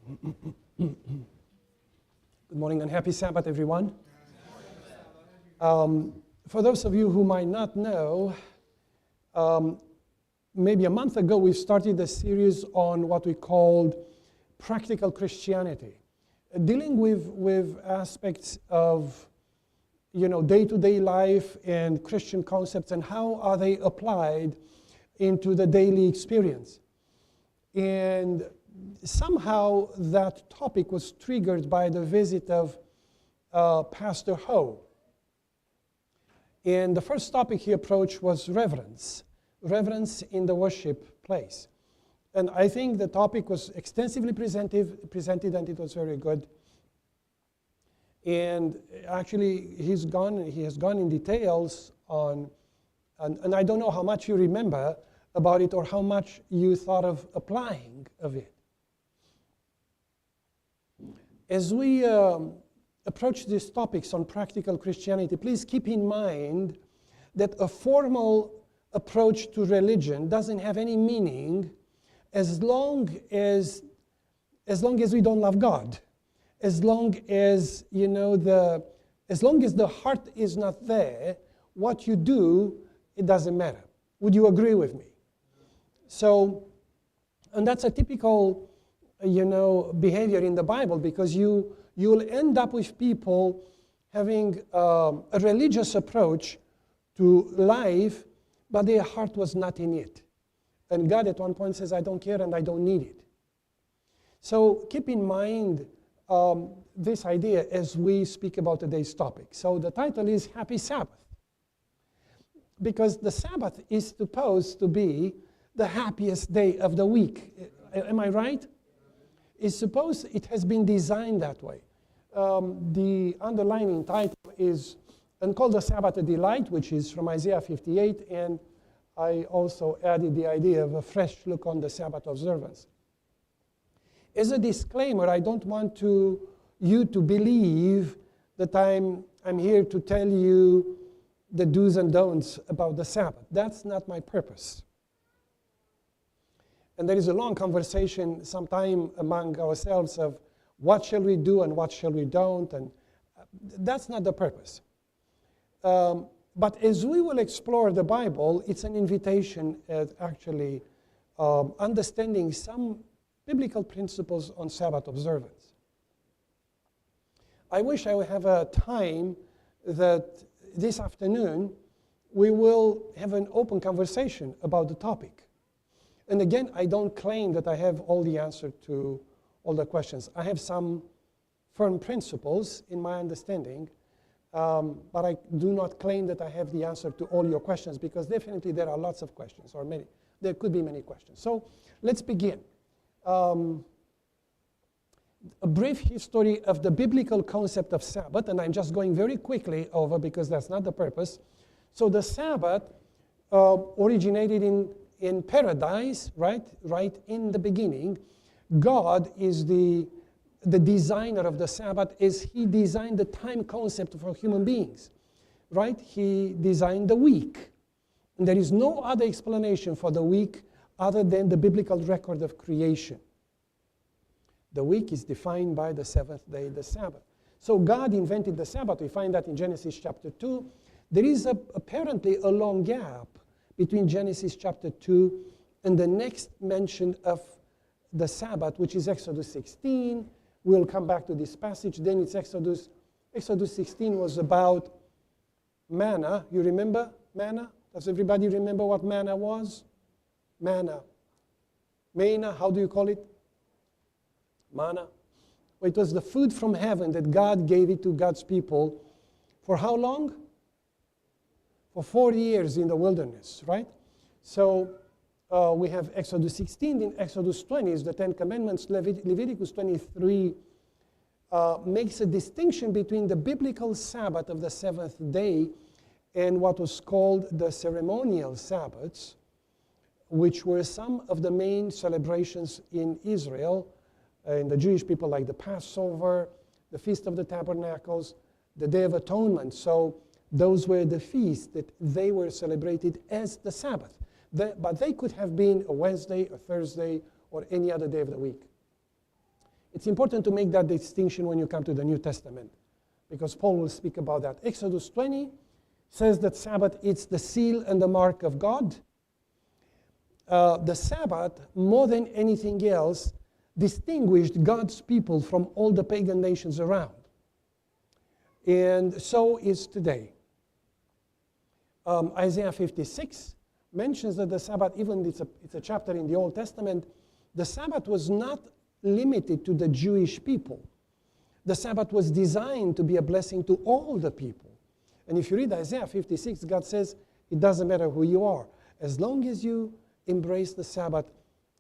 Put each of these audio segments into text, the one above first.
Good morning and happy Sabbath, everyone. For those of you who might not know, maybe a month ago we started a series on what we called practical Christianity, dealing with aspects of day-to-day life and Christian concepts and how are they applied into the daily experience. And somehow that topic was triggered by the visit of Pastor Ho. And the first topic he approached was reverence in the worship place. And I think the topic was extensively presented and it was very good. And actually he has gone in details on, and I don't know how much you remember about it or how much you thought of applying of it. As we approach these topics on practical Christianity, please keep in mind that a formal approach to religion doesn't have any meaning as long as we don't love God, as long as the heart is not there, what you do, it doesn't matter. Would you agree with me? So, and that's a typical behavior in the Bible, because you'll end up with people having a religious approach to life, but their heart was not in it. And God at one point says, I don't care and I don't need it. So keep in mind this idea as we speak about today's topic. So the title is Happy Sabbath, because the Sabbath is supposed to be the happiest day of the week. Am I right? It has been designed that way. The underlining title is, and called the Sabbath a delight, which is from Isaiah 58, and I also added the idea of a fresh look on the Sabbath observance. As a disclaimer, I don't want you to believe that I'm here to tell you the do's and don'ts about the Sabbath. That's not my purpose. And there is a long conversation sometime among ourselves of what shall we do and what shall we don't, and that's not the purpose. But as we will explore the Bible, it's an invitation at actually understanding some biblical principles on Sabbath observance. I wish I would have a time that this afternoon we will have an open conversation about the topic. And again, I don't claim that I have all the answer to all the questions. I have some firm principles in my understanding, but I do not claim that I have the answer to all your questions, because definitely there are lots of questions, or many. There could be many questions. So let's begin. A brief history of the biblical concept of Sabbath, and I'm just going very quickly over because that's not the purpose. So the Sabbath originated in paradise, right in the beginning. God is the designer of the Sabbath, as he designed the time concept for human beings, right? He designed the week. And there is no other explanation for the week other than the biblical record of creation. The week is defined by the seventh day, the Sabbath. So God invented the Sabbath. We find that in Genesis chapter 2. There is apparently a long gap between Genesis chapter 2 and the next mention of the Sabbath, which is Exodus 16. We'll come back to this passage. Then it's Exodus. Exodus 16 was about manna. You remember manna? Does everybody remember what manna was? Manna. Manna, how do you call it? Manna. Well, it was the food from heaven that God gave it to God's people. For how long? For 40 years in the wilderness, right? So we have Exodus 16, in Exodus 20 is the Ten Commandments. Leviticus 23 makes a distinction between the biblical Sabbath of the seventh day and what was called the ceremonial Sabbaths, which were some of the main celebrations in Israel, and the Jewish people, like the Passover, the Feast of the Tabernacles, the Day of Atonement. So those were the feasts that they were celebrated as the Sabbath. But they could have been a Wednesday, a Thursday, or any other day of the week. It's important to make that distinction when you come to the New Testament, because Paul will speak about that. Exodus 20 says that Sabbath is the seal and the mark of God. The Sabbath, more than anything else, distinguished God's people from all the pagan nations around. And so is today. Isaiah 56 mentions that the Sabbath, even it's a chapter in the Old Testament, the Sabbath was not limited to the Jewish people. The Sabbath was designed to be a blessing to all the people. And if you read Isaiah 56, God says, it doesn't matter who you are. As long as you embrace the Sabbath,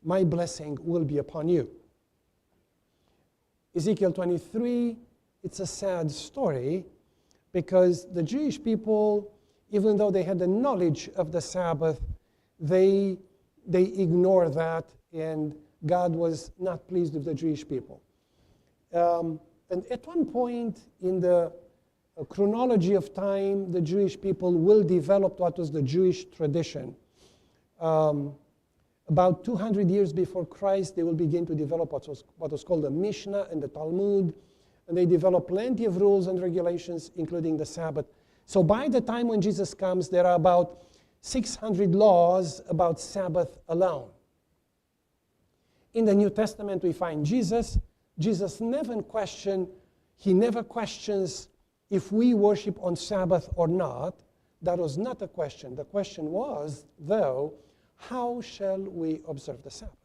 my blessing will be upon you. Ezekiel 23, it's a sad story because the Jewish people, even though they had the knowledge of the Sabbath, they ignored that, and God was not pleased with the Jewish people. And at one point in the chronology of time, the Jewish people will develop what was the Jewish tradition. About 200 years before Christ, they will begin to develop what was called the Mishnah and the Talmud, and they develop plenty of rules and regulations, including the Sabbath. So by the time when Jesus comes, there are about 600 laws about Sabbath alone. In the New Testament, we find Jesus. Jesus never questions if we worship on Sabbath or not. That was not a question. The question was, though, how shall we observe the Sabbath?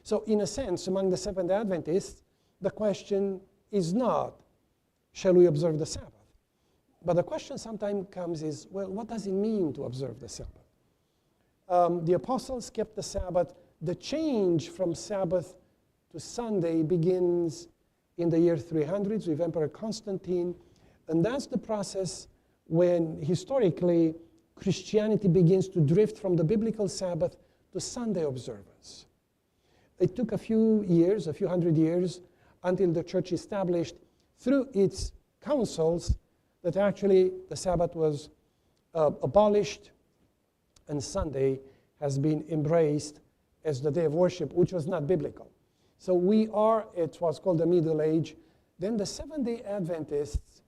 So in a sense, among the Seventh-day Adventists, the question is not, shall we observe the Sabbath? But the question sometimes comes is, well, what does it mean to observe the Sabbath? The apostles kept the Sabbath. The change from Sabbath to Sunday begins in the year 300 with Emperor Constantine. And that's the process when, historically, Christianity begins to drift from the biblical Sabbath to Sunday observance. It took a few hundred years, until the church established through its councils that actually the Sabbath was abolished and Sunday has been embraced as the day of worship, which was not biblical. So we are at what's called the Middle Age. Then the Seventh-day Adventists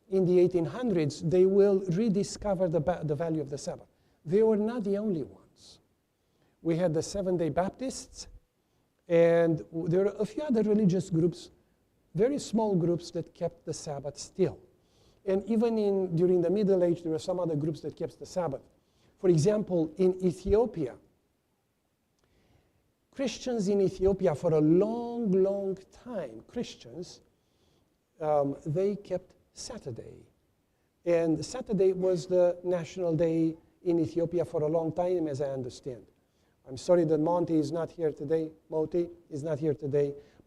in the 1800s, they will rediscover the value of the Sabbath. They were not the only ones. We had the Seventh-day Baptists, and there are a few other religious groups, very small groups that kept the Sabbath still. And even during the Middle Age, there were some other groups that kept the Sabbath. For example, in Ethiopia, Christians in Ethiopia for a long, long time, they kept Saturday. And Saturday was the national day in Ethiopia for a long time, as I understand. I'm sorry that Moti is not here today,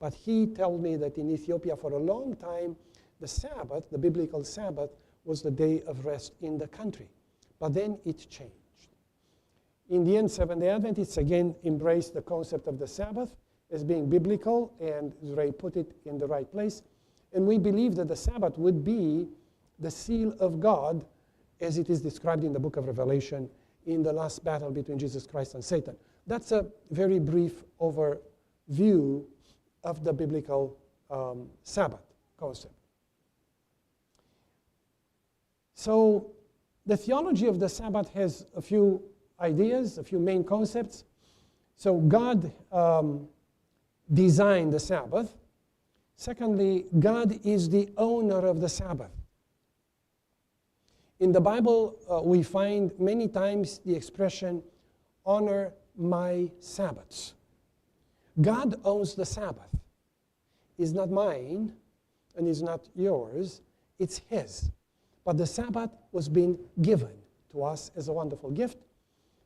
but he told me that in Ethiopia for a long time, the Sabbath, the biblical Sabbath, was the day of rest in the country. But then it changed. In the end, Seventh-day Adventists again embraced the concept of the Sabbath as being biblical, and Ray put it in the right place. And we believe that the Sabbath would be the seal of God as it is described in the book of Revelation in the last battle between Jesus Christ and Satan. That's a very brief overview of the biblical Sabbath concept. So the theology of the Sabbath has a few ideas, a few main concepts. So God designed the Sabbath. Secondly, God is the owner of the Sabbath. In the Bible, we find many times the expression, honor my Sabbaths. God owns the Sabbath. It's not mine and it's not yours, it's His. But the Sabbath was being given to us as a wonderful gift.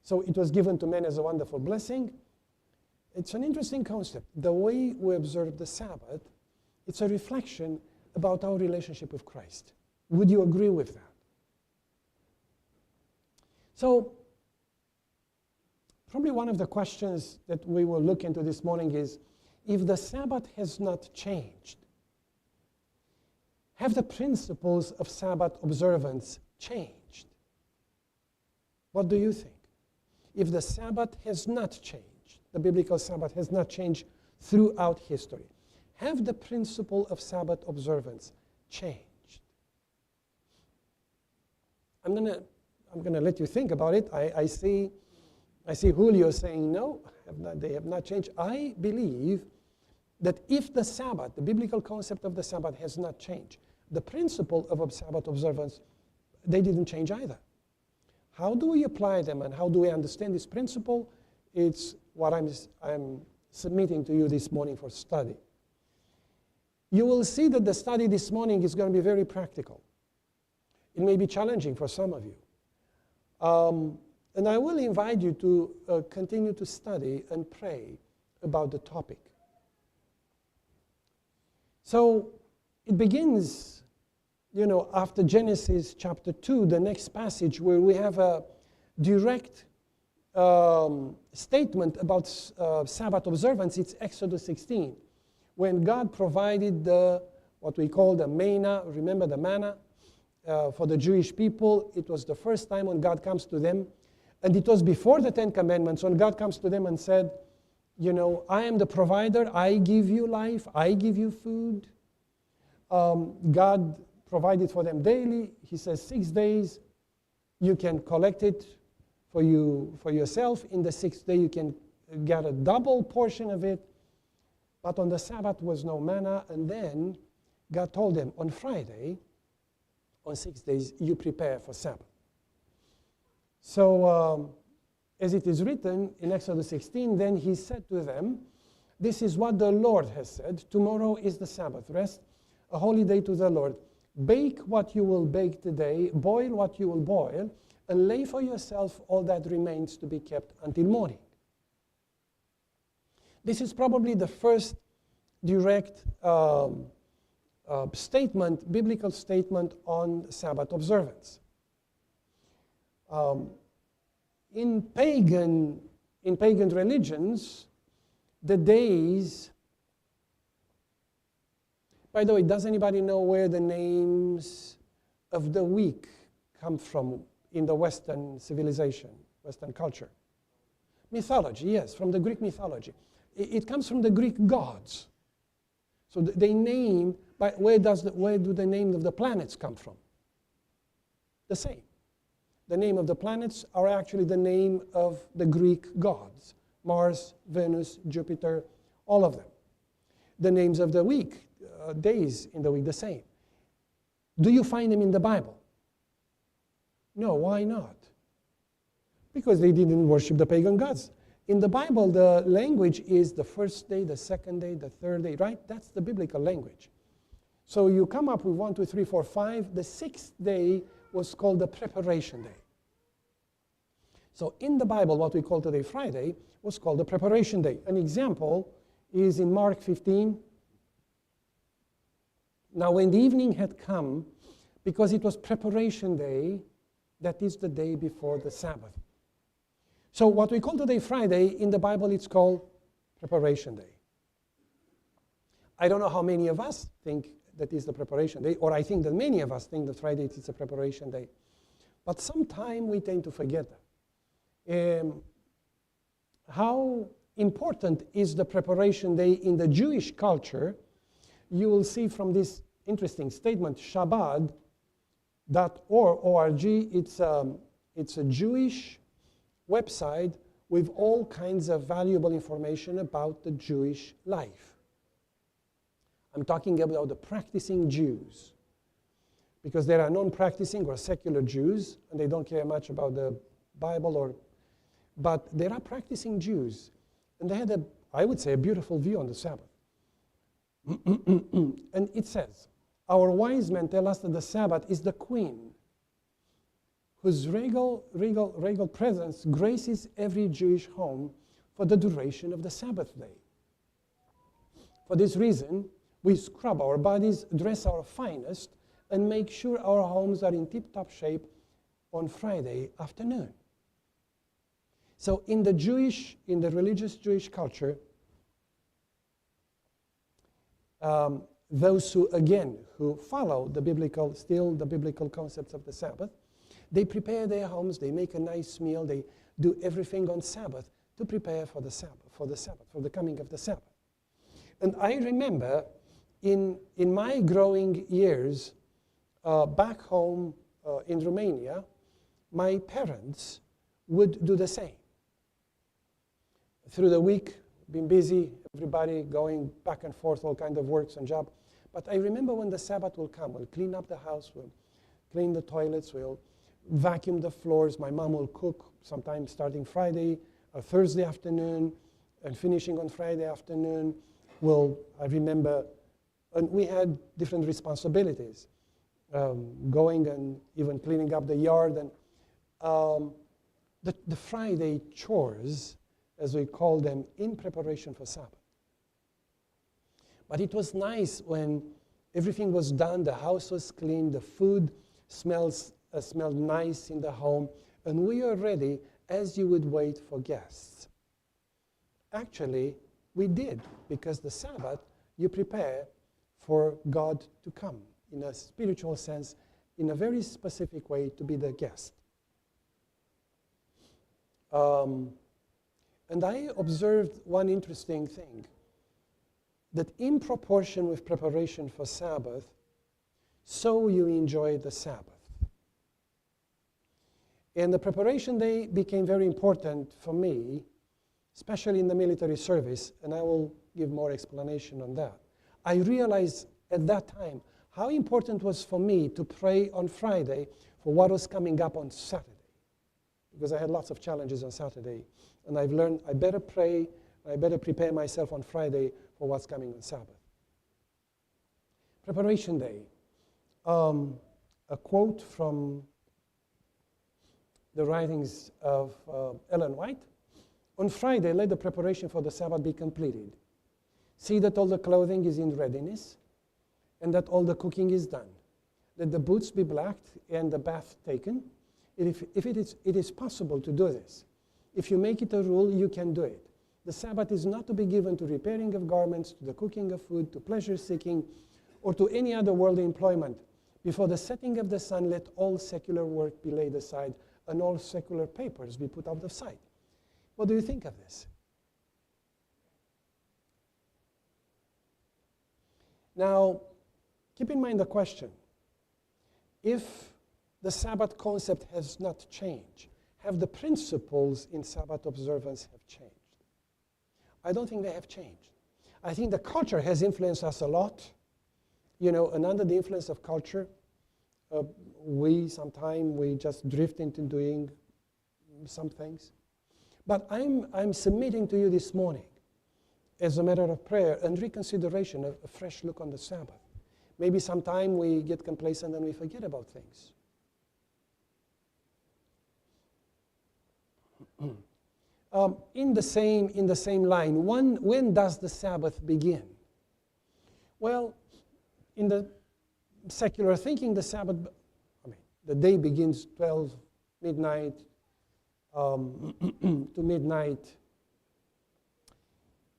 So it was given to men as a wonderful blessing. It's an interesting concept. The way we observe the Sabbath, it's a reflection about our relationship with Christ. Would you agree with that? So, probably one of the questions that we will look into this morning is, if the Sabbath has not changed, have the principles of Sabbath observance changed? What do you think? If the Sabbath has not changed, the biblical Sabbath has not changed throughout history, have the principle of Sabbath observance changed? I'm gonna let you think about it. I see Julio saying no, they have not changed. I believe that if the Sabbath, the biblical concept of the Sabbath has not changed, the principle of Sabbath observance, they didn't change either. How do we apply them and how do we understand this principle? It's what I'm submitting to you this morning for study. You will see that the study this morning is going to be very practical. It may be challenging for some of you. And I will invite you to continue to study and pray about the topic. So it begins, after Genesis chapter 2, the next passage where we have a direct statement about Sabbath observance. It's Exodus 16, when God provided what we call the manna. Remember the manna for the Jewish people? It was the first time when God comes to them. And it was before the Ten Commandments when God comes to them and said, I am the provider. I give you life. I give you food. God provided for them daily. He says 6 days you can collect it for yourself. In the 6th day you can get a double portion of it. But on the Sabbath was no manna. And then God told them on Friday, on 6 days, you prepare for Sabbath. So as it is written in Exodus 16, then he said to them, this is what the Lord has said. Tomorrow is the Sabbath rest, a holy day to the Lord. Bake what you will bake today, boil what you will boil, and lay for yourself all that remains to be kept until morning. This is probably the first direct biblical statement on Sabbath observance. In pagan religions, the days. By the way, does anybody know where the names of the week come from in the Western civilization, Western culture? Mythology, yes, from the Greek mythology. It comes from the Greek gods. So they name. Where do the names of the planets come from? The same. The name of the planets are actually the name of the Greek gods. Mars, Venus, Jupiter, all of them. The names of the week, days in the week, the same. Do you find them in the Bible? No, why not? Because they didn't worship the pagan gods. In the Bible, the language is the first day, the second day, the third day, right? That's the biblical language. So you come up with 1, 2, 3, 4, 5. The 6th day was called the preparation day. So in the Bible, what we call today Friday was called the preparation day. An example is in Mark 15. Now when the evening had come, because it was preparation day, that is the day before the Sabbath. So what we call today Friday, in the Bible it's called preparation day. I don't know how many of us think that is the preparation day, or I think that many of us think that Friday is a preparation day. But sometimes we tend to forget that. How important is the preparation day in the Jewish culture? You will see from this interesting statement, Shabbat.org. It's a Jewish website with all kinds of valuable information about the Jewish life. I'm talking about the practicing Jews, because there are non-practicing or secular Jews, and they don't care much about the Bible, but there are practicing Jews, and they had I would say, a beautiful view on the Sabbath. And it says, our wise men tell us that the Sabbath is the queen, whose regal presence graces every Jewish home for the duration of the Sabbath day. For this reason, we scrub our bodies, dress our finest, and make sure our homes are in tip-top shape on Friday afternoon. So in the religious Jewish culture, those who follow the biblical concepts of the Sabbath, they prepare their homes, they make a nice meal, they do everything on Sabbath to prepare for the Sabbath, for the coming of the Sabbath. And I remember in my growing years back home in Romania, my parents would do the same. Through the week, been busy, everybody going back and forth, all kind of works and job. But I remember when the Sabbath will come, we'll clean up the house, we'll clean the toilets, we'll vacuum the floors. My mom will cook, sometimes starting Friday or Thursday afternoon and finishing on Friday afternoon. I remember, and we had different responsibilities, going and even cleaning up the yard. And the Friday chores, as we call them, in preparation for Sabbath. But it was nice when everything was done, the house was clean, the food smelled nice in the home, and we are ready as you would wait for guests. Actually, we did, because the Sabbath, you prepare for God to come, in a spiritual sense, in a very specific way, to be the guest. And I observed one interesting thing, that in proportion with preparation for Sabbath, so you enjoy the Sabbath. And the preparation day became very important for me, especially in the military service, and I will give more explanation on that. I realized at that time how important it was for me to pray on Friday for what was coming up on Saturday, because I had lots of challenges on Saturday. And I've learned I better pray, I better prepare myself on Friday for what's coming on Sabbath. Preparation day. A quote from the writings of Ellen White. On Friday, let the preparation for the Sabbath be completed. See that all the clothing is in readiness and that all the cooking is done. Let the boots be blacked and the bath taken. If it is possible to do this. If you make it a rule, you can do it. The Sabbath is not to be given to repairing of garments, to the cooking of food, to pleasure-seeking, or to any other worldly employment. Before the setting of the sun, let all secular work be laid aside, and all secular papers be put out of sight. What do you think of this? Now, keep in mind the question. If the Sabbath concept has not changed, have the principles in Sabbath observance have changed? I don't think they have changed. I think the culture has influenced us a lot, and under the influence of culture, we just drift into doing some things. But I'm submitting to you this morning, as a matter of prayer and reconsideration, a fresh look on the Sabbath. Maybe sometime we get complacent and we forget about things. In the same line, when does the Sabbath begin? Well, in the secular thinking, the day begins 12 midnight to midnight.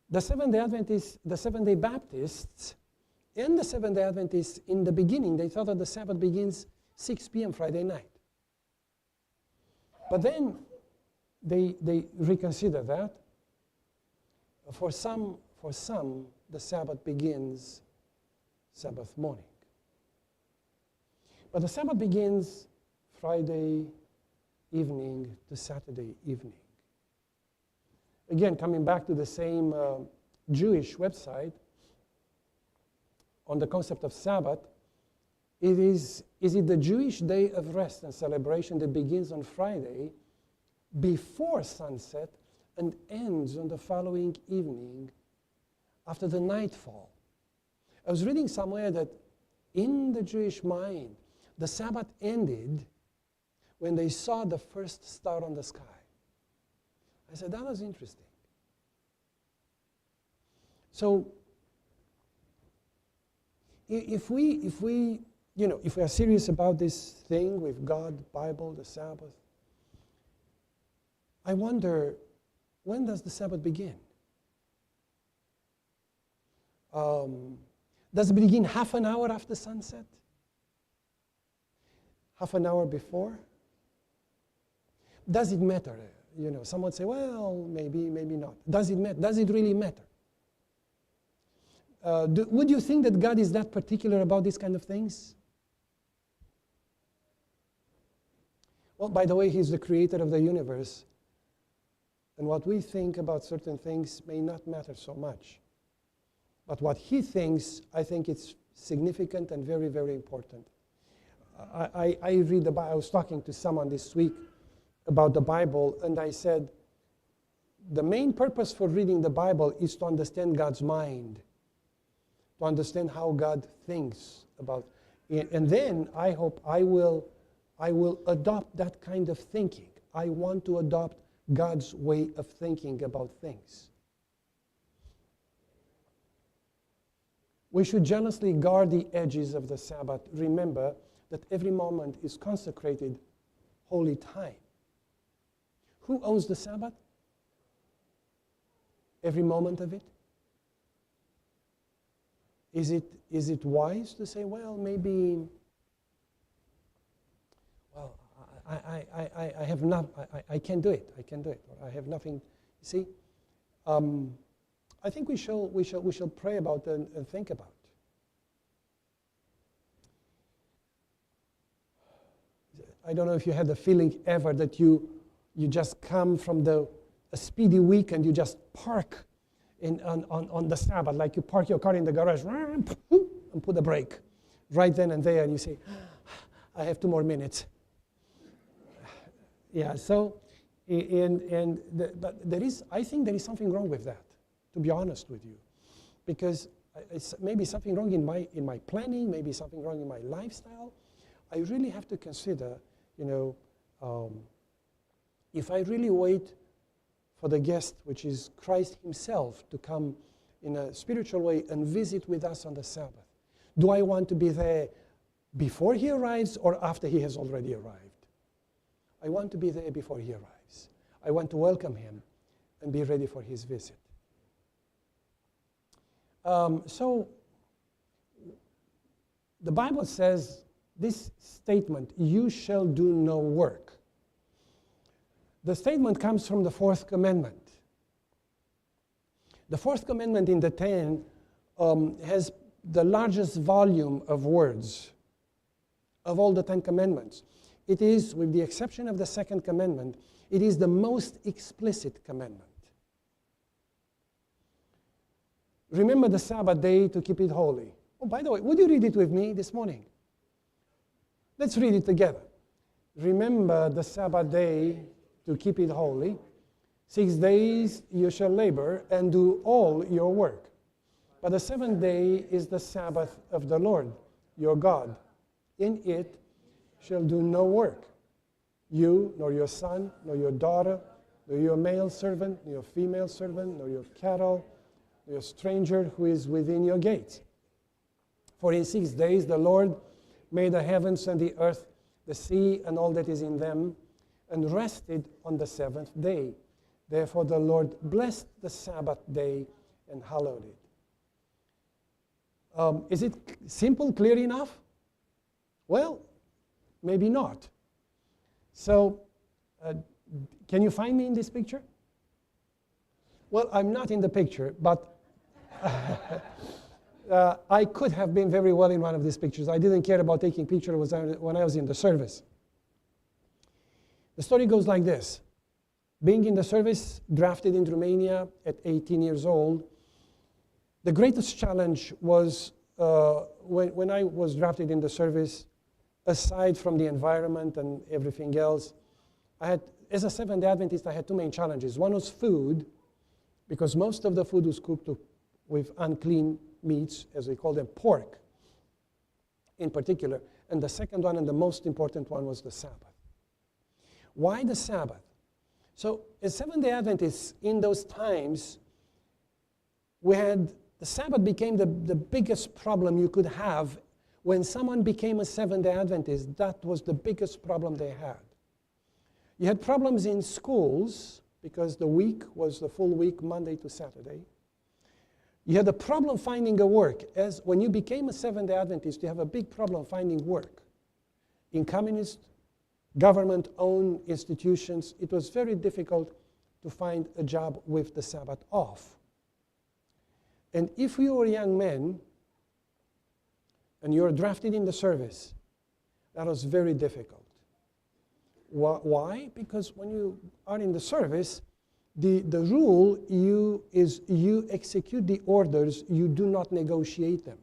The Seventh-day Baptists, and the Seventh-day Adventists, in the beginning, they thought that the Sabbath begins 6 p.m. Friday night. But then they reconsider that. For some, the Sabbath begins Sabbath morning. But the Sabbath begins Friday evening to Saturday evening. Again, coming back to the same Jewish website on the concept of Sabbath, is it the Jewish day of rest and celebration that begins on Friday before sunset and ends on the following evening after the nightfall? I was reading somewhere that in the Jewish mind, the Sabbath ended when they saw the first star on the sky. I said, that was interesting. So, if we are serious about this thing with God, Bible, the Sabbath, I wonder, when does the Sabbath begin? Does it begin half an hour after sunset? Half an hour before? Does it matter? Some would say, well, maybe not. Does it matter? Does it really matter? Would you think that God is that particular about these kind of things? Well, by the way, He's the creator of the universe. And what we think about certain things may not matter so much. But what He thinks, I think it's significant and very, very important. I read the Bible. I was talking to someone this week about the Bible, and I said, the main purpose for reading the Bible is to understand God's mind, to understand how God thinks about it. And then I hope I will adopt that kind of thinking. I want to adopt God's way of thinking about things. We should jealously guard the edges of the Sabbath. Remember that every moment is consecrated holy time. Who owns the Sabbath? Every moment of it? Is it wise to say, well, maybe, well, I have not, I can't do it. I can't do it. Or I have nothing. You see, I think we shall pray about it and think about. I don't know if you had the feeling ever that you just come from a speedy week and you just park on the Sabbath, like you park your car in the garage and put a brake right then and there, and you say, I have 2 more minutes. Yeah, so, but I think there is something wrong with that, to be honest with you, because it's maybe something wrong in my planning, maybe something wrong in my lifestyle. I really have to consider, if I really wait for the guest, which is Christ Himself, to come in a spiritual way and visit with us on the Sabbath. Do I want to be there before He arrives or after He has already arrived? I want to be there before He arrives. I want to welcome Him and be ready for His visit. So, the Bible says this statement, you shall do no work. The statement comes from the 4th commandment. The 4th commandment in the 10 has the largest volume of words of all the 10 commandments. It is, with the exception of the 2nd commandment, it is the most explicit commandment. Remember the Sabbath day to keep it holy. Oh, by the way, would you read it with me this morning? Let's read it together. Remember the Sabbath day to keep it holy. 6 days you shall labor and do all your work. But the 7th day is the Sabbath of the Lord, your God. In it shall do no work. You, nor your son, nor your daughter, nor your male servant, nor your female servant, nor your cattle, nor your stranger who is within your gates. For in 6 days the Lord made the heavens and the earth, the sea and all that is in them, and rested on the 7th day. Therefore the Lord blessed the Sabbath day and hallowed it. Is it simple, clear enough? Well, maybe not. So, can you find me in this picture? Well, I'm not in the picture, but I could have been very well in one of these pictures. I didn't care about taking pictures when I was in the service. The story goes like this. Being in the service, drafted in Romania at 18 years old, the greatest challenge was when I was drafted in the service, aside from the environment and everything else, as a Seventh-day Adventist, I had 2 main challenges. One was food, because most of the food was cooked with unclean meats, as we call them, pork in particular. And the second one, and the most important one, was the Sabbath. Why the Sabbath? So as Seventh-day Adventists in those times, the Sabbath became the biggest problem you could have. When someone became a Seventh-day Adventist, that was the biggest problem they had. You had problems in schools, because the week was the full week, Monday to Saturday. You had a problem finding a work. As when you became a Seventh-day Adventist, you have a big problem finding work. In communist, government-owned institutions, it was very difficult to find a job with the Sabbath off. And if you are a young man and you're drafted in the service, that was very difficult. Why? Because when you are in the service, the rule is you execute the orders, you do not negotiate them.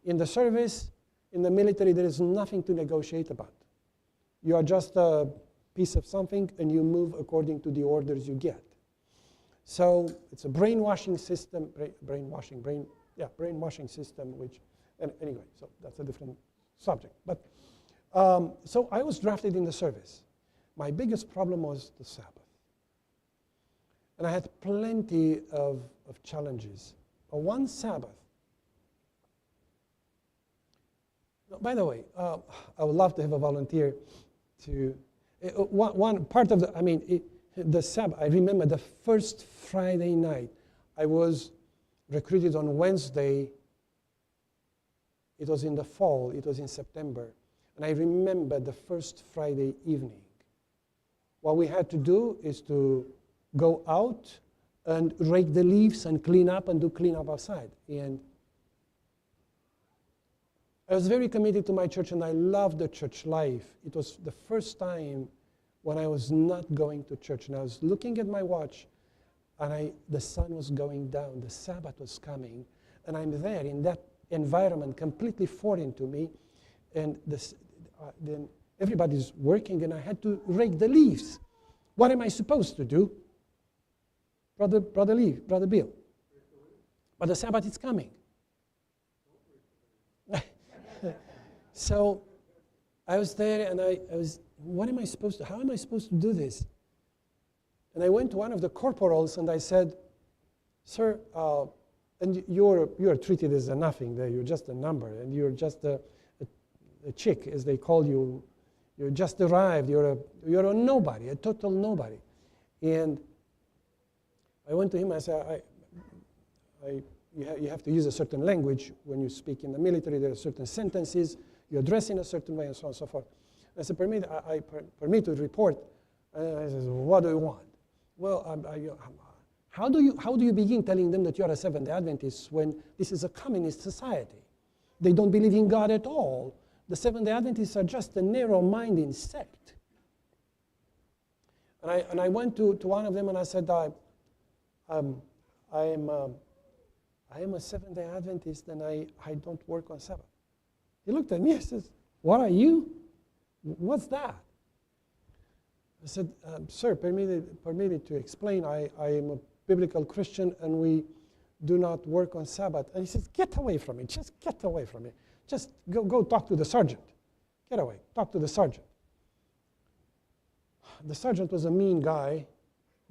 In the service, in the military, there is nothing to negotiate about. You are just a piece of something and you move according to the orders you get. So it's a brainwashing system, brainwashing system, which, anyway, so that's a different subject. But so I was drafted in the service. My biggest problem was the Sabbath. And I had plenty of challenges. One Sabbath. By the way, I would love to have a volunteer to, one part of the Sabbath, I remember the first Friday night, I was recruited on Wednesday. It was in the fall, it was in September. And I remember the first Friday evening. What we had to do is to go out and rake the leaves and clean up and do cleanup outside. And I was very committed to my church and I loved the church life. It was the first time when I was not going to church. And I was looking at my watch and the sun was going down, the Sabbath was coming, and I'm there in that environment completely foreign to me. And then everybody's working and I had to rake the leaves. What am I supposed to do? Brother Bill. But the Sabbath is coming. So I was there and I was, how am I supposed to do this? And I went to one of the corporals and I said, sir, and you're treated as a nothing there, you're just a number, and you're just a chick, as they call you. You just arrived, you're a nobody, a total nobody. And I went to him and I said, you have to use a certain language when you speak in the military. There are certain sentences, you address in a certain way, and so on and so forth. I said, for me to report, and I said, what do you want? Well, how do you begin telling them that you're a Seventh-day Adventist when this is a communist society? They don't believe in God at all. The Seventh-day Adventists are just a narrow-minded sect. And I went to one of them and I said, I am a Seventh-day Adventist and I don't work on Sabbath. He looked at me and says, what are you? What's that? I said, sir, permit to explain. I am a biblical Christian and we do not work on Sabbath. And he says, get away from me. Just get away from me. Just go talk to the sergeant. Get away. Talk to the sergeant. The sergeant was a mean guy,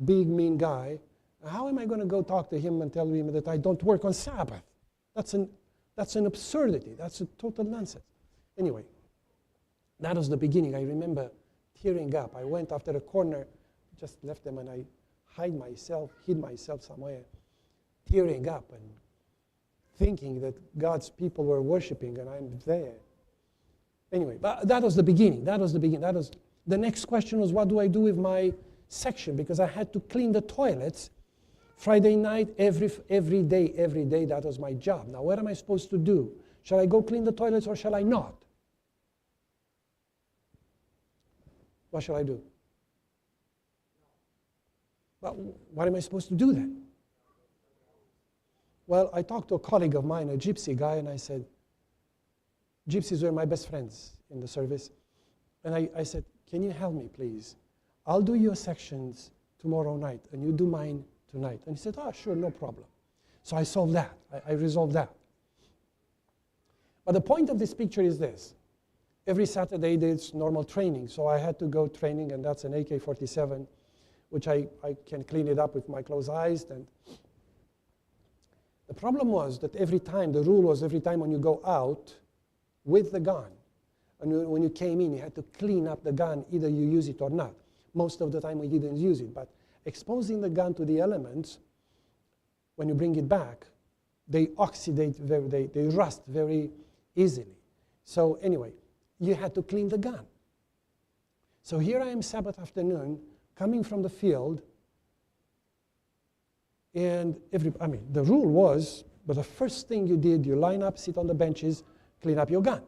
big mean guy. How am I going to go talk to him and tell him that I don't work on Sabbath? That's an absurdity. That's a total nonsense. Anyway, that was the beginning. I remember tearing up. I went after a corner, just left them, and I hid myself somewhere, tearing up and thinking that God's people were worshiping and I'm there. Anyway, but that was the beginning. The next question was, what do I do with my section? Because I had to clean the toilets Friday night, every day, that was my job. Now, what am I supposed to do? Shall I go clean the toilets or shall I not? What shall I do? Well, what am I supposed to do then? Well, I talked to a colleague of mine, a gypsy guy, and I said, gypsies were my best friends in the service. And I said, can you help me, please? I'll do your sections tomorrow night, and you do mine tonight. And he said, sure, no problem. So I solved that. I resolved that. But the point of this picture is this. Every Saturday there's normal training, so I had to go training, and that's an AK-47, which I can clean it up with my closed eyes. And the problem was that the rule was every time when you go out with the gun, and when you came in, you had to clean up the gun, either you use it or not. Most of the time we didn't use it, but exposing the gun to the elements, when you bring it back, they oxidate, they rust very easily. So anyway, you had to clean the gun. So here I am Sabbath afternoon, coming from the field, and the rule was But the first thing you did, you line up, sit on the benches, clean up your gun.